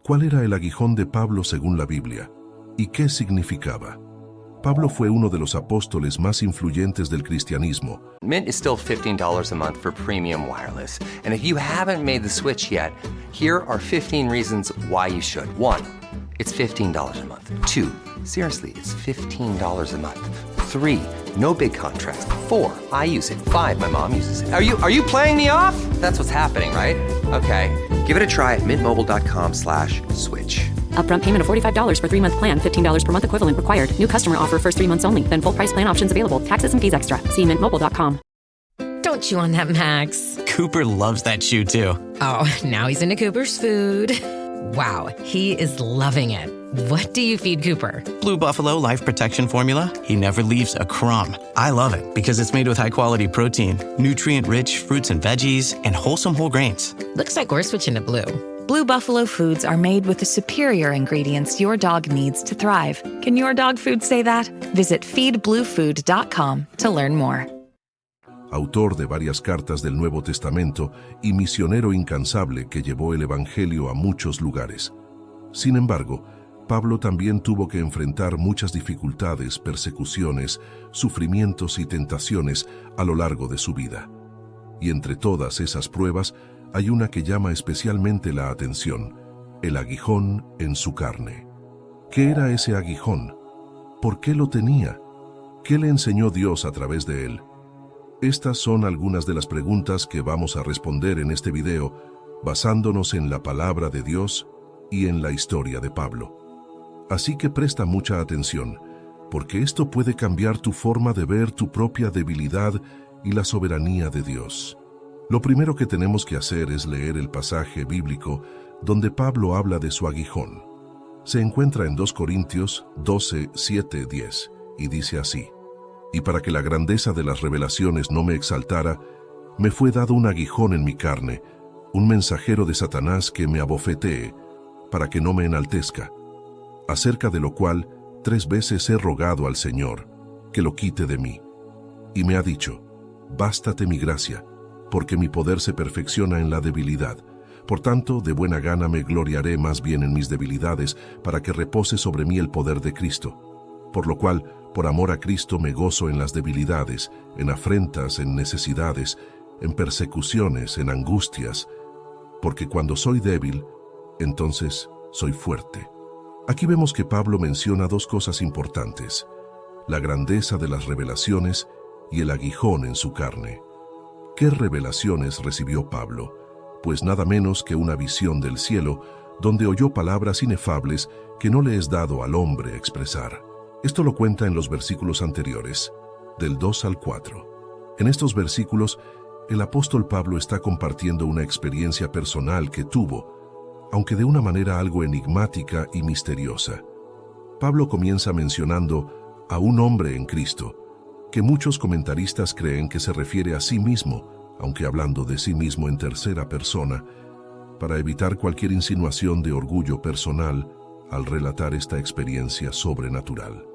¿Cuál era el aguijón de Pablo según la Biblia? ¿Y qué significaba? Pablo fue uno de los apóstoles más influyentes del cristianismo. Mint is still $15 a month for premium wireless. And if you haven't made the switch yet, here are 15 reasons why you should. 1, it's $15 a month. 2, seriously, it's $15 a month. 3, no big contracts. 4, I use it. 5, my mom uses it. Are you playing me off? That's what's happening, right? Okay, give it a try at mintmobile.com/switch. Upfront payment of $45 for 3-month plan, $15 per month equivalent required. New customer offer first 3 months only. Then full price plan options available. Taxes and fees extra. See mintmobile.com. Don't chew on that, Max. Cooper loves that chew too. Oh, now he's into Cooper's food. Wow, he is loving it. What do you feed Cooper? Blue Buffalo Life Protection Formula. He never leaves a crumb. I love it because it's made with high-quality protein, nutrient-rich fruits and veggies, and wholesome whole grains. Looks like we're switching to Blue. Blue Buffalo foods are made with the superior ingredients your dog needs to thrive. Can your dog food say that? Visit feedbluefood.com to learn more. Autor de varias cartas del Nuevo Testamento y misionero incansable que llevó el Evangelio a muchos lugares. Sin embargo, Pablo también tuvo que enfrentar muchas dificultades, persecuciones, sufrimientos y tentaciones a lo largo de su vida. Y entre todas esas pruebas, hay una que llama especialmente la atención: el aguijón en su carne. ¿Qué era ese aguijón? ¿Por qué lo tenía? ¿Qué le enseñó Dios a través de él? Estas son algunas de las preguntas que vamos a responder en este video, basándonos en la palabra de Dios y en la historia de Pablo. Así que presta mucha atención, porque esto puede cambiar tu forma de ver tu propia debilidad y la soberanía de Dios. Lo primero que tenemos que hacer es leer el pasaje bíblico donde Pablo habla de su aguijón. Se encuentra en 2 Corintios 12, 7, 10, y dice así: «Y para que la grandeza de las revelaciones no me exaltara, me fue dado un aguijón en mi carne, un mensajero de Satanás que me abofetee, para que no me enaltezca, acerca de lo cual 3 veces he rogado al Señor, que lo quite de mí. Y me ha dicho: bástate mi gracia, porque mi poder se perfecciona en la debilidad. Por tanto, de buena gana me gloriaré más bien en mis debilidades, para que repose sobre mí el poder de Cristo. Por lo cual, por amor a Cristo me gozo en las debilidades, en afrentas, en necesidades, en persecuciones, en angustias, porque cuando soy débil, entonces soy fuerte». Aquí vemos que Pablo menciona 2 cosas importantes: la grandeza de las revelaciones y el aguijón en su carne. ¿Qué revelaciones recibió Pablo? Pues nada menos que una visión del cielo, donde oyó palabras inefables que no le es dado al hombre expresar. Esto lo cuenta en los versículos anteriores, del 2 al 4. En estos versículos, el apóstol Pablo está compartiendo una experiencia personal que tuvo, aunque de una manera algo enigmática y misteriosa. Pablo comienza mencionando a un hombre en Cristo, que muchos comentaristas creen que se refiere a sí mismo, aunque hablando de sí mismo en tercera persona, para evitar cualquier insinuación de orgullo personal al relatar esta experiencia sobrenatural.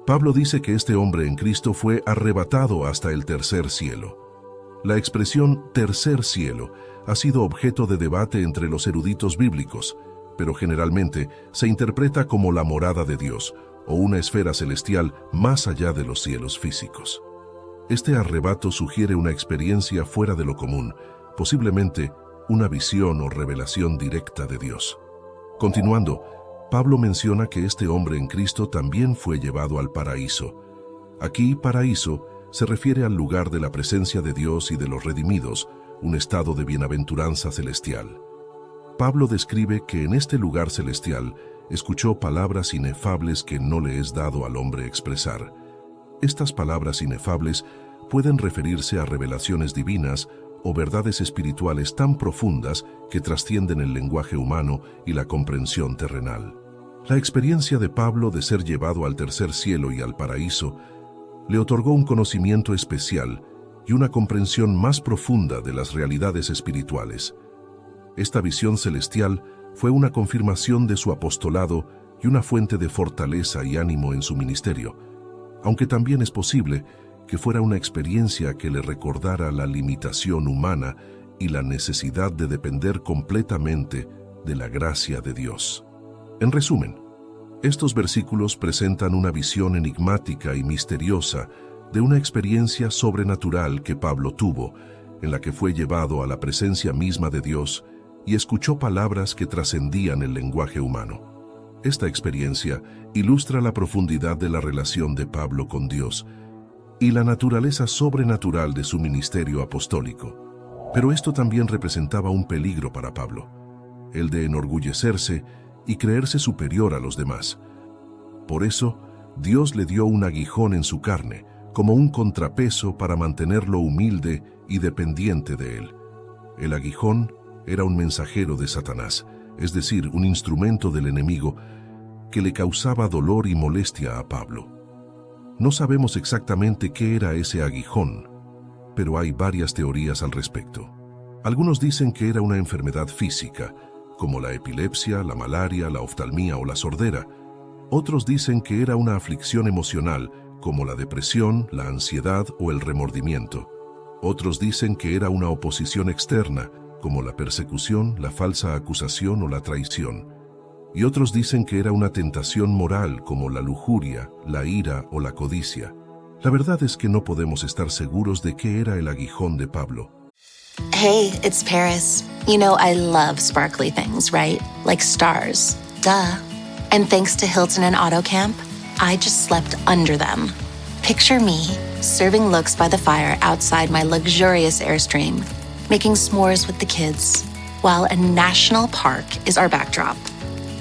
Pablo dice que este hombre en Cristo fue arrebatado hasta el tercer cielo. La expresión tercer cielo ha sido objeto de debate entre los eruditos bíblicos, pero generalmente se interpreta como la morada de Dios o una esfera celestial más allá de los cielos físicos. Este arrebato sugiere una experiencia fuera de lo común, posiblemente una visión o revelación directa de Dios. Continuando, Pablo menciona que este hombre en Cristo también fue llevado al paraíso. Aquí, paraíso se refiere al lugar de la presencia de Dios y de los redimidos, un estado de bienaventuranza celestial. Pablo describe que en este lugar celestial escuchó palabras inefables que no le es dado al hombre expresar. Estas palabras inefables pueden referirse a revelaciones divinas o verdades espirituales tan profundas que trascienden el lenguaje humano y la comprensión terrenal. La experiencia de Pablo de ser llevado al tercer cielo y al paraíso le otorgó un conocimiento especial y una comprensión más profunda de las realidades espirituales. Esta visión celestial fue una confirmación de su apostolado y una fuente de fortaleza y ánimo en su ministerio, aunque también es posible que fuera una experiencia que le recordara la limitación humana y la necesidad de depender completamente de la gracia de Dios. En resumen, estos versículos presentan una visión enigmática y misteriosa de una experiencia sobrenatural que Pablo tuvo, en la que fue llevado a la presencia misma de Dios y escuchó palabras que trascendían el lenguaje humano. Esta experiencia ilustra la profundidad de la relación de Pablo con Dios y la naturaleza sobrenatural de su ministerio apostólico. Pero esto también representaba un peligro para Pablo, el de enorgullecerse y creerse superior a los demás. Por eso, Dios le dio un aguijón en su carne, como un contrapeso para mantenerlo humilde y dependiente de él. El aguijón era un mensajero de Satanás, es decir, un instrumento del enemigo que le causaba dolor y molestia a Pablo. No sabemos exactamente qué era ese aguijón, pero hay varias teorías al respecto. Algunos dicen que era una enfermedad física, como la epilepsia, la malaria, la oftalmía o la sordera. Otros dicen que era una aflicción emocional, como la depresión, la ansiedad o el remordimiento. Otros dicen que era una oposición externa, como la persecución, la falsa acusación o la traición. Y otros dicen que era una tentación moral, como la lujuria, la ira o la codicia. La verdad es que no podemos estar seguros de qué era el aguijón de Pablo. Hey, it's Paris. You know I love sparkly things, right? Like stars. Duh. And thanks to Hilton and AutoCamp, I just slept under them. Picture me, serving looks by the fire outside my luxurious Airstream, making s'mores with the kids, while a national park is our backdrop.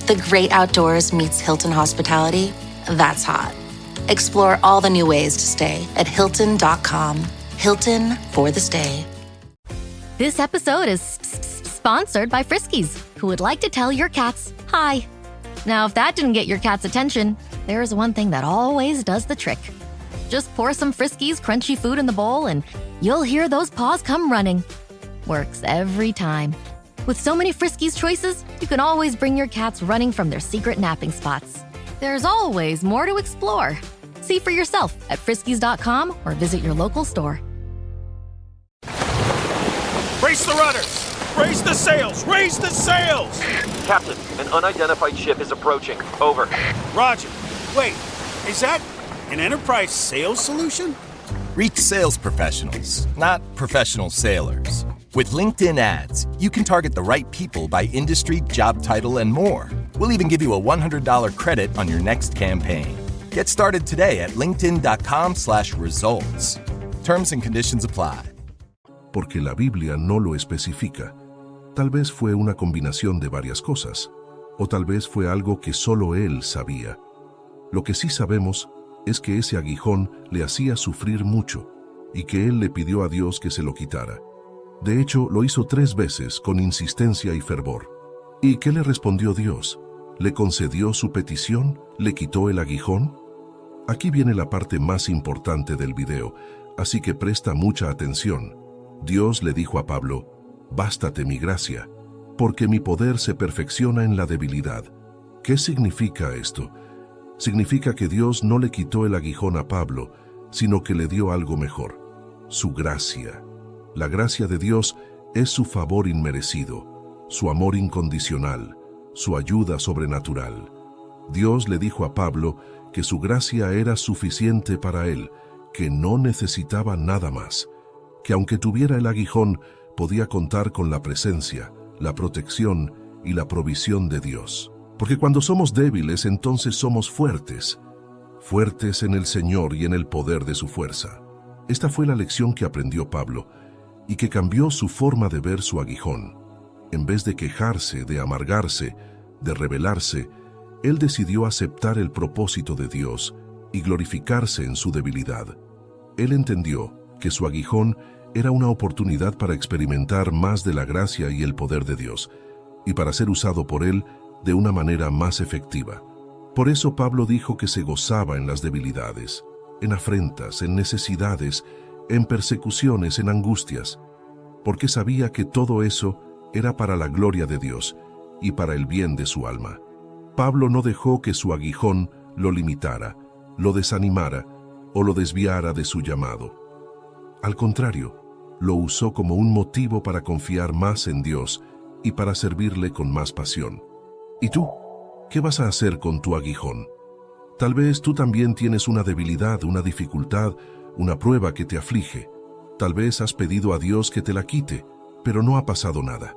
The great outdoors meets Hilton hospitality. That's hot. Explore all the new ways to stay at Hilton.com. Hilton for the stay. This episode is sponsored by Friskies, who would like to tell your cats hi. Now, if that didn't get your cat's attention, there is one thing that always does the trick. Just pour some Friskies crunchy food in the bowl and you'll hear those paws come running. Works every time. With so many Friskies choices, you can always bring your cats running from their secret napping spots. There's always more to explore. See for yourself at Friskies.com or visit your local store. Brace the rudders! Raise the sails! Raise the sails! Captain, an unidentified ship is approaching. Over. Roger. Wait, is that an enterprise sales solution? Reach sales professionals, not professional sailors. With LinkedIn ads, you can target the right people by industry, job title, and more. We'll even give you a $100 credit on your next campaign. Get started today at linkedin.com/results. Terms and conditions apply. Porque la Biblia no lo especifica. Tal vez fue una combinación de varias cosas, o tal vez fue algo que solo él sabía. Lo que sí sabemos es que ese aguijón le hacía sufrir mucho y que él le pidió a Dios que se lo quitara. De hecho, lo hizo 3 veces con insistencia y fervor. ¿Y qué le respondió Dios? ¿Le concedió su petición? ¿Le quitó el aguijón? Aquí viene la parte más importante del video, así que presta mucha atención. Dios le dijo a Pablo: «Bástate mi gracia, porque mi poder se perfecciona en la debilidad». ¿Qué significa esto? Significa que Dios no le quitó el aguijón a Pablo, sino que le dio algo mejor: su gracia. La gracia de Dios es su favor inmerecido, su amor incondicional, su ayuda sobrenatural. Dios le dijo a Pablo que su gracia era suficiente para él, que no necesitaba nada más, que aunque tuviera el aguijón, podía contar con la presencia, la protección y la provisión de Dios. Porque cuando somos débiles, entonces somos fuertes, fuertes en el Señor y en el poder de su fuerza. Esta fue la lección que aprendió Pablo y que cambió su forma de ver su aguijón. En vez de quejarse, de amargarse, de rebelarse, él decidió aceptar el propósito de Dios y glorificarse en su debilidad. Él entendió que su aguijón era una oportunidad para experimentar más de la gracia y el poder de Dios, y para ser usado por Él de una manera más efectiva. Por eso Pablo dijo que se gozaba en las debilidades, en afrentas, en necesidades, en persecuciones, en angustias, porque sabía que todo eso era para la gloria de Dios y para el bien de su alma. Pablo no dejó que su aguijón lo limitara, lo desanimara o lo desviara de su llamado. Al contrario, lo usó como un motivo para confiar más en Dios y para servirle con más pasión. ¿Y tú? ¿Qué vas a hacer con tu aguijón? Tal vez tú también tienes una debilidad, una dificultad, una prueba que te aflige. Tal vez has pedido a Dios que te la quite, pero no ha pasado nada.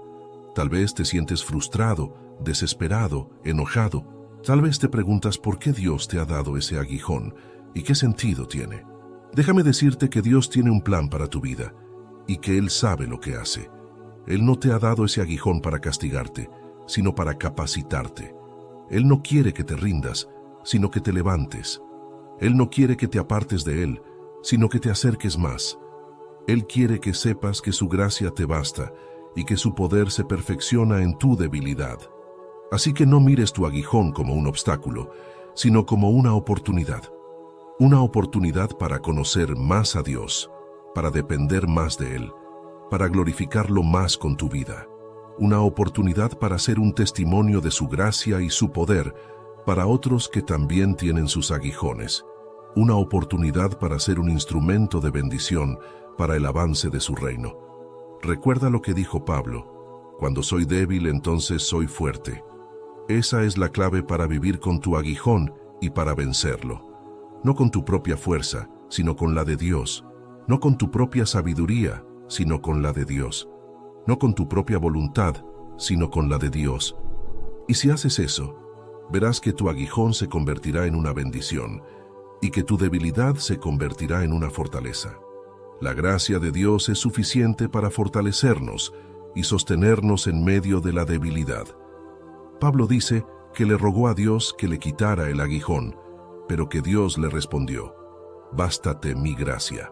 Tal vez te sientes frustrado, desesperado, enojado. Tal vez te preguntas por qué Dios te ha dado ese aguijón y qué sentido tiene. Déjame decirte que Dios tiene un plan para tu vida y que Él sabe lo que hace. Él no te ha dado ese aguijón para castigarte, sino para capacitarte. Él no quiere que te rindas, sino que te levantes. Él no quiere que te apartes de Él, sino que te acerques más. Él quiere que sepas que su gracia te basta y que su poder se perfecciona en tu debilidad. Así que no mires tu aguijón como un obstáculo, sino como una oportunidad. Una oportunidad para conocer más a Dios, para depender más de Él, para glorificarlo más con tu vida. Una oportunidad para ser un testimonio de su gracia y su poder para otros que también tienen sus aguijones. Una oportunidad para ser un instrumento de bendición para el avance de su reino. Recuerda lo que dijo Pablo: cuando soy débil, entonces soy fuerte. Esa es la clave para vivir con tu aguijón y para vencerlo. No con tu propia fuerza, sino con la de Dios. No con tu propia sabiduría, sino con la de Dios. No con tu propia voluntad, sino con la de Dios. Y si haces eso, verás que tu aguijón se convertirá en una bendición y que tu debilidad se convertirá en una fortaleza. La gracia de Dios es suficiente para fortalecernos y sostenernos en medio de la debilidad. Pablo dice que le rogó a Dios que le quitara el aguijón, pero que Dios le respondió: «Bástate mi gracia».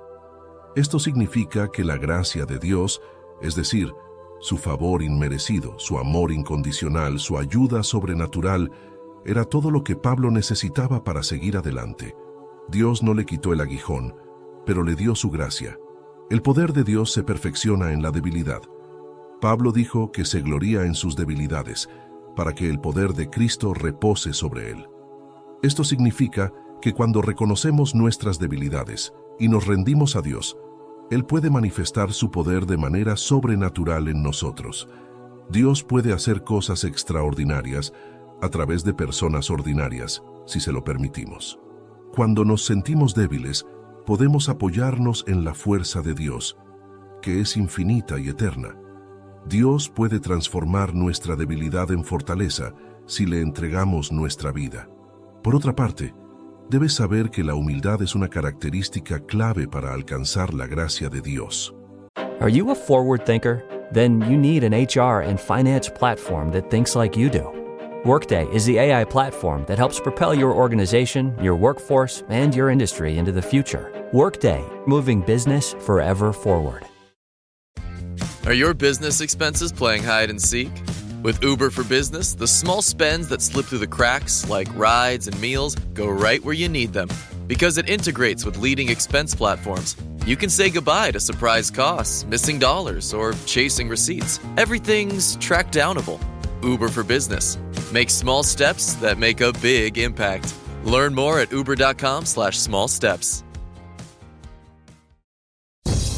Esto significa que la gracia de Dios, es decir, su favor inmerecido, su amor incondicional, su ayuda sobrenatural, era todo lo que Pablo necesitaba para seguir adelante. Dios no le quitó el aguijón, pero le dio su gracia. El poder de Dios se perfecciona en la debilidad. Pablo dijo que se gloría en sus debilidades, para que el poder de Cristo repose sobre él. Esto significa que cuando reconocemos nuestras debilidades y nos rendimos a Dios, Él puede manifestar su poder de manera sobrenatural en nosotros. Dios puede hacer cosas extraordinarias a través de personas ordinarias, si se lo permitimos. Cuando nos sentimos débiles, podemos apoyarnos en la fuerza de Dios, que es infinita y eterna. Dios puede transformar nuestra debilidad en fortaleza si le entregamos nuestra vida. Por otra parte, debes saber que la humildad es una característica clave para alcanzar la gracia de Dios. Are you a forward thinker? Then you need an HR and finance platform that thinks like you do. Workday is the AI platform that helps propel your organization, your workforce, and your industry into the future. Workday, moving business forever forward. Are your business expenses playing hide and seek? With Uber for Business, the small spends that slip through the cracks, like rides and meals, go right where you need them. Because it integrates with leading expense platforms, you can say goodbye to surprise costs, missing dollars, or chasing receipts. Everything's track downable. Uber for Business. Make small steps that make a big impact. Learn more at uber.com/small steps.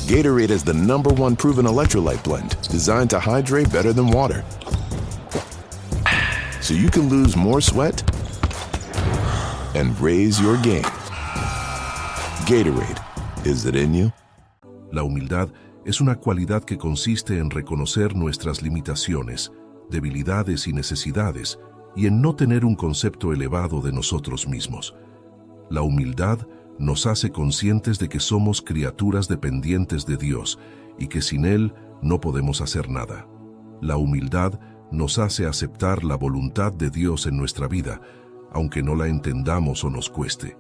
Gatorade is the #1 proven electrolyte blend designed to hydrate better than water. So you can lose more sweat and raise your game. Gatorade, is it in you? La humildad es una cualidad que consiste en reconocer nuestras limitaciones, debilidades y necesidades, y en no tener un concepto elevado de nosotros mismos. La humildad nos hace conscientes de que somos criaturas dependientes de Dios y que sin Él no podemos hacer nada. La humildad nos hace aceptar la voluntad de Dios en nuestra vida, aunque no la entendamos o nos cueste.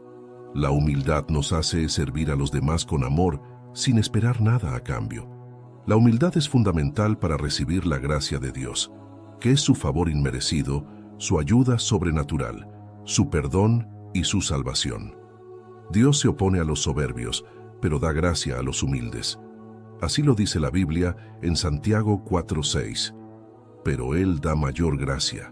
La humildad nos hace servir a los demás con amor, sin esperar nada a cambio. La humildad es fundamental para recibir la gracia de Dios, que es su favor inmerecido, su ayuda sobrenatural, su perdón y su salvación. Dios se opone a los soberbios, pero da gracia a los humildes. Así lo dice la Biblia en Santiago 4:6. Pero Él da mayor gracia.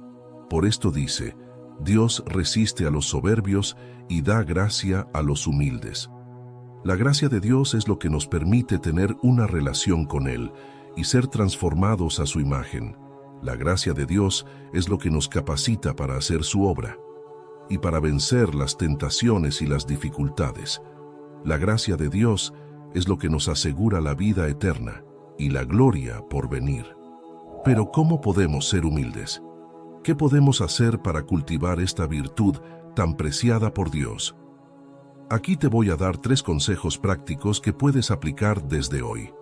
Por esto dice: Dios resiste a los soberbios y da gracia a los humildes. La gracia de Dios es lo que nos permite tener una relación con Él y ser transformados a su imagen. La gracia de Dios es lo que nos capacita para hacer su obra y para vencer las tentaciones y las dificultades. La gracia de Dios es lo que nos asegura la vida eterna y la gloria por venir. Pero ¿cómo podemos ser humildes? ¿Qué podemos hacer para cultivar esta virtud tan preciada por Dios? Aquí te voy a dar 3 consejos prácticos que puedes aplicar desde hoy.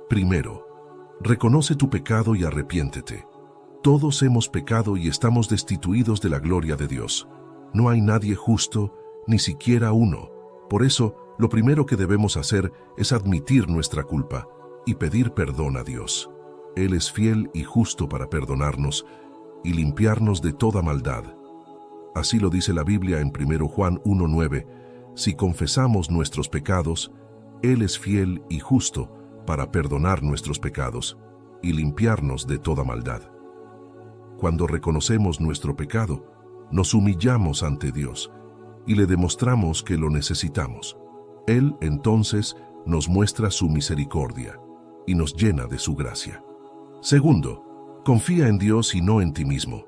Primero, reconoce tu pecado y arrepiéntete. Todos hemos pecado y estamos destituidos de la gloria de Dios. No hay nadie justo, ni siquiera uno. Por eso, lo primero que debemos hacer es admitir nuestra culpa y pedir perdón a Dios. Él es fiel y justo para perdonarnos y limpiarnos de toda maldad. Así lo dice la Biblia en 1 Juan 1:9. Si confesamos nuestros pecados, Él es fiel y justo para perdonar nuestros pecados y limpiarnos de toda maldad. Cuando reconocemos nuestro pecado, nos humillamos ante Dios y le demostramos que lo necesitamos. Él entonces nos muestra su misericordia y nos llena de su gracia. Segundo, confía en Dios y no en ti mismo.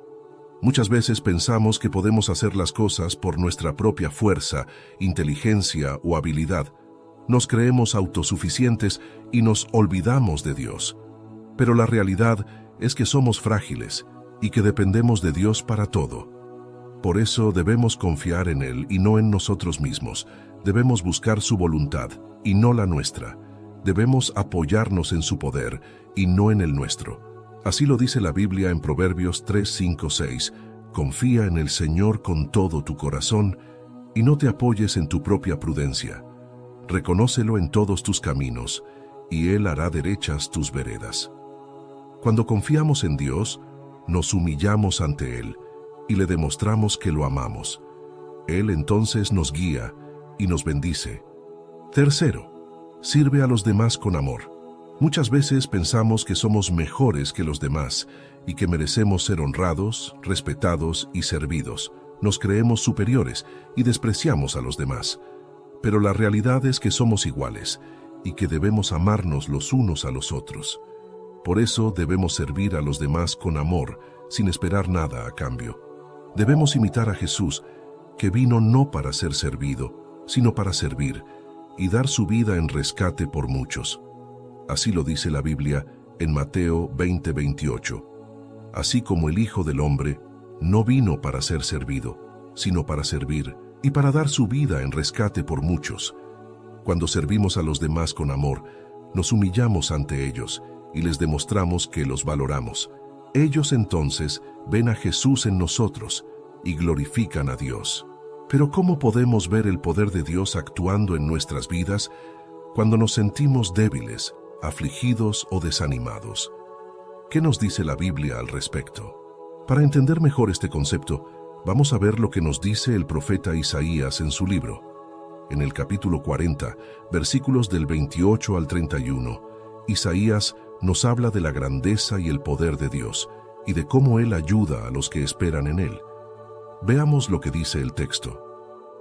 Muchas veces pensamos que podemos hacer las cosas por nuestra propia fuerza, inteligencia o habilidad. Nos creemos autosuficientes y nos olvidamos de Dios. Pero la realidad es que somos frágiles y que dependemos de Dios para todo. Por eso debemos confiar en Él y no en nosotros mismos. Debemos buscar su voluntad y no la nuestra. Debemos apoyarnos en su poder y no en el nuestro. Así lo dice la Biblia en Proverbios 3, 5, 6. Confía en el Señor con todo tu corazón y no te apoyes en tu propia prudencia. Reconócelo en todos tus caminos y Él hará derechas tus veredas. Cuando confiamos en Dios, nos humillamos ante Él y le demostramos que lo amamos. Él entonces nos guía y nos bendice. Tercero, sirve a los demás con amor. Muchas veces pensamos que somos mejores que los demás y que merecemos ser honrados, respetados y servidos. Nos creemos superiores y despreciamos a los demás. Pero la realidad es que somos iguales y que debemos amarnos los unos a los otros. Por eso debemos servir a los demás con amor, sin esperar nada a cambio. Debemos imitar a Jesús, que vino no para ser servido, sino para servir y dar su vida en rescate por muchos. Así lo dice la Biblia en Mateo 20:28. Así como el Hijo del Hombre no vino para ser servido, sino para servir y para dar su vida en rescate por muchos. Cuando servimos a los demás con amor, nos humillamos ante ellos y les demostramos que los valoramos. Ellos entonces ven a Jesús en nosotros y glorifican a Dios. Pero ¿cómo podemos ver el poder de Dios actuando en nuestras vidas cuando nos sentimos débiles, afligidos o desanimados? ¿Qué nos dice la Biblia al respecto? Para entender mejor este concepto, vamos a ver lo que nos dice el profeta Isaías en su libro. En el capítulo 40, versículos del 28 al 31, Isaías nos habla de la grandeza y el poder de Dios y de cómo Él ayuda a los que esperan en Él. Veamos lo que dice el texto.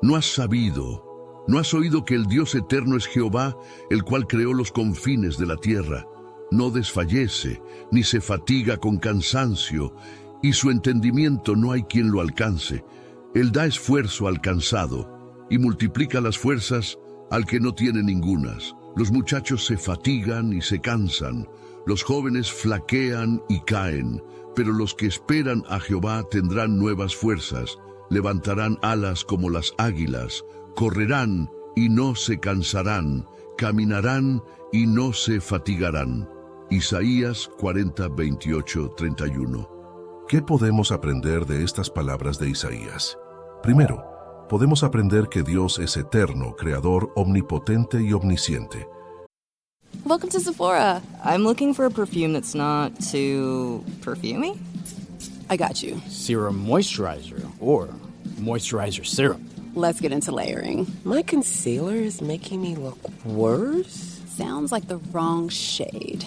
¿No has sabido, no has oído que el Dios eterno es Jehová, el cual creó los confines de la tierra? No desfallece, ni se fatiga con cansancio, y su entendimiento no hay quien lo alcance. Él da esfuerzo al cansado, y multiplica las fuerzas al que no tiene ningunas. Los muchachos se fatigan y se cansan, los jóvenes flaquean y caen, pero los que esperan a Jehová tendrán nuevas fuerzas, levantarán alas como las águilas, correrán y no se cansarán, caminarán y no se fatigarán. Isaías 40, 28, 31. ¿Qué podemos aprender de estas palabras de Isaías? Primero, podemos aprender que Dios es eterno, creador, omnipotente y omnisciente. Welcome to Sephora. I'm looking for a perfume that's not too perfumey. I got you. Serum moisturizer or moisturizer serum. Let's get into layering. My concealer is making me look worse. Sounds like the wrong shade.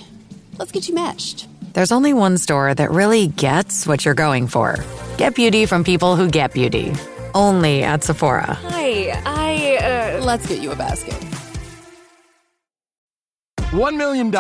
Let's get you matched. There's only one store that really gets what you're going for. Get beauty from people who get beauty. Only at Sephora. Hi, Let's get you a basket. $1 million,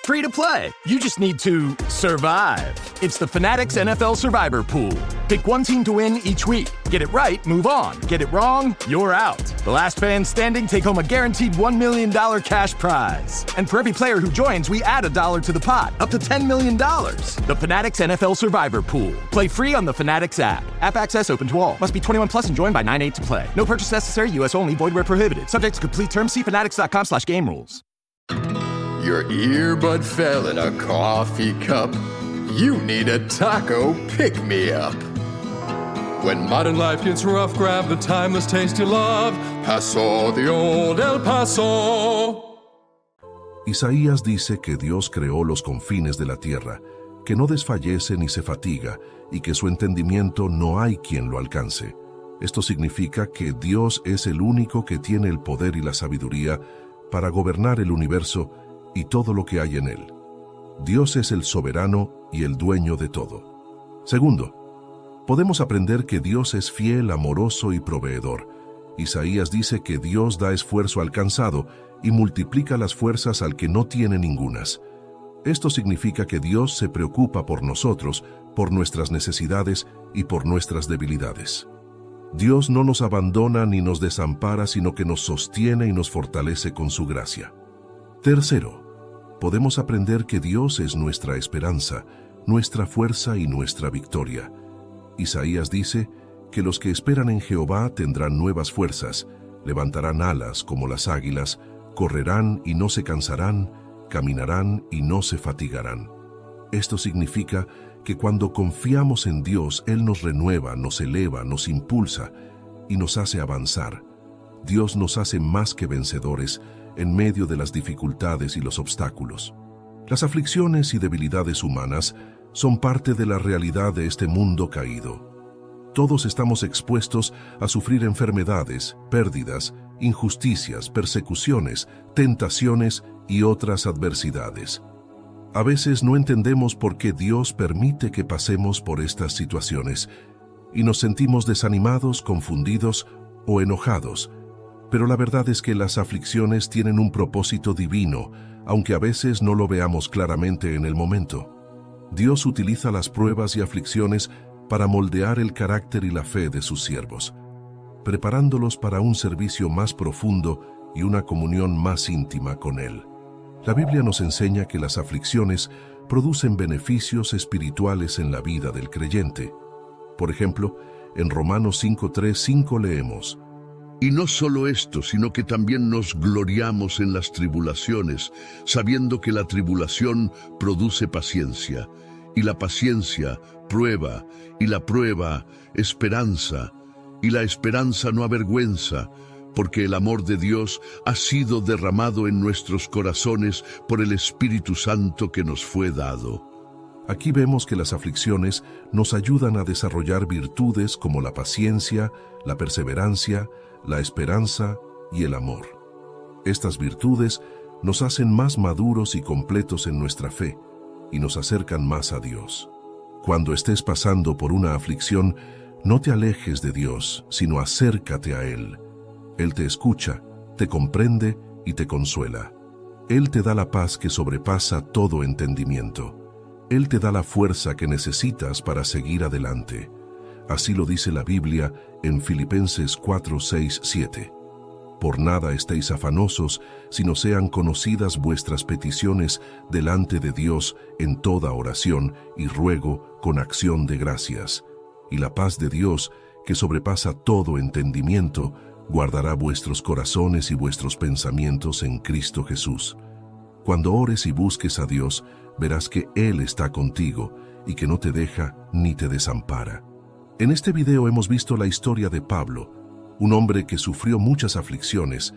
free to play. You just need to survive. It's the Fanatics NFL Survivor Pool. Pick one team to win each week. Get it right, move on. Get it wrong, you're out. The last fan standing take home a guaranteed $1 million cash prize. And for every player who joins, we add $1 to the pot, up to $10 million. The Fanatics NFL Survivor Pool. Play free on the Fanatics app. App access open to all. Must be 21 plus and joined by 9/8 to play. No purchase necessary. U.S. only. Void where prohibited. Subject to complete terms. See fanatics.com/game rules. Your earbud fell in a coffee cup. You need a taco pick-me-up. When modern life gets rough, grab the timeless taste you love. Paso de old El Paso. Isaías dice que Dios creó los confines de la tierra, que no desfallece ni se fatiga, y que su entendimiento no hay quien lo alcance. Esto significa que Dios es el único que tiene el poder y la sabiduría para gobernar el universo y todo lo que hay en él. Dios es el soberano y el dueño de todo. Segundo, podemos aprender que Dios es fiel, amoroso y proveedor. Isaías dice que Dios da esfuerzo al cansado y multiplica las fuerzas al que no tiene ningunas. Esto significa que Dios se preocupa por nosotros, por nuestras necesidades y por nuestras debilidades. Dios no nos abandona ni nos desampara, sino que nos sostiene y nos fortalece con su gracia. Tercero, podemos aprender que Dios es nuestra esperanza, nuestra fuerza y nuestra victoria. Isaías dice que los que esperan en Jehová tendrán nuevas fuerzas, levantarán alas como las águilas, correrán y no se cansarán, caminarán y no se fatigarán. Esto significa que cuando confiamos en Dios, Él nos renueva, nos eleva, nos impulsa y nos hace avanzar. Dios nos hace más que vencedores en medio de las dificultades y los obstáculos. Las aflicciones y debilidades humanas son parte de la realidad de este mundo caído. Todos estamos expuestos a sufrir enfermedades, pérdidas, injusticias, persecuciones, tentaciones y otras adversidades. A veces no entendemos por qué Dios permite que pasemos por estas situaciones y nos sentimos desanimados, confundidos o enojados. Pero la verdad es que las aflicciones tienen un propósito divino, aunque a veces no lo veamos claramente en el momento. Dios utiliza las pruebas y aflicciones para moldear el carácter y la fe de sus siervos, preparándolos para un servicio más profundo y una comunión más íntima con Él. La Biblia nos enseña que las aflicciones producen beneficios espirituales en la vida del creyente. Por ejemplo, en Romanos 5:3-5 leemos: Y no solo esto, sino que también nos gloriamos en las tribulaciones, sabiendo que la tribulación produce paciencia, y la paciencia, prueba, y la prueba, esperanza, y la esperanza no avergüenza, porque el amor de Dios ha sido derramado en nuestros corazones por el Espíritu Santo que nos fue dado. Aquí vemos que las aflicciones nos ayudan a desarrollar virtudes como la paciencia, la perseverancia, la esperanza y el amor. Estas virtudes nos hacen más maduros y completos en nuestra fe y nos acercan más a Dios. Cuando estés pasando por una aflicción, no te alejes de Dios, sino acércate a Él. Él te escucha, te comprende y te consuela. Él te da la paz que sobrepasa todo entendimiento. Él te da la fuerza que necesitas para seguir adelante. Así lo dice la Biblia en Filipenses 4:6-7. Por nada estéis afanosos, sino sean conocidas vuestras peticiones delante de Dios en toda oración y ruego con acción de gracias. Y la paz de Dios, que sobrepasa todo entendimiento, guardará vuestros corazones y vuestros pensamientos en Cristo Jesús. Cuando ores y busques a Dios, verás que Él está contigo y que no te deja ni te desampara. En este video hemos visto la historia de Pablo, un hombre que sufrió muchas aflicciones,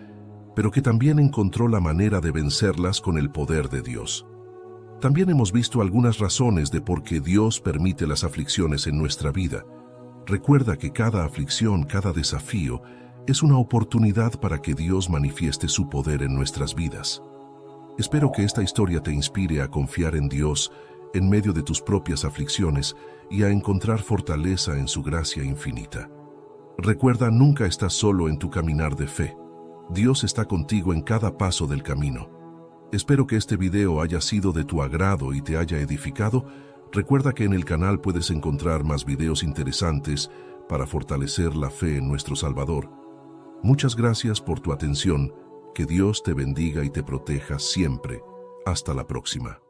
pero que también encontró la manera de vencerlas con el poder de Dios. También hemos visto algunas razones de por qué Dios permite las aflicciones en nuestra vida. Recuerda que cada aflicción, cada desafío, es una oportunidad para que Dios manifieste su poder en nuestras vidas. Espero que esta historia te inspire a confiar en Dios en medio de tus propias aflicciones y a encontrar fortaleza en su gracia infinita. Recuerda, nunca estás solo en tu caminar de fe. Dios está contigo en cada paso del camino. Espero que este video haya sido de tu agrado y te haya edificado. Recuerda que en el canal puedes encontrar más videos interesantes para fortalecer la fe en nuestro Salvador. Muchas gracias por tu atención. Que Dios te bendiga y te proteja siempre. Hasta la próxima.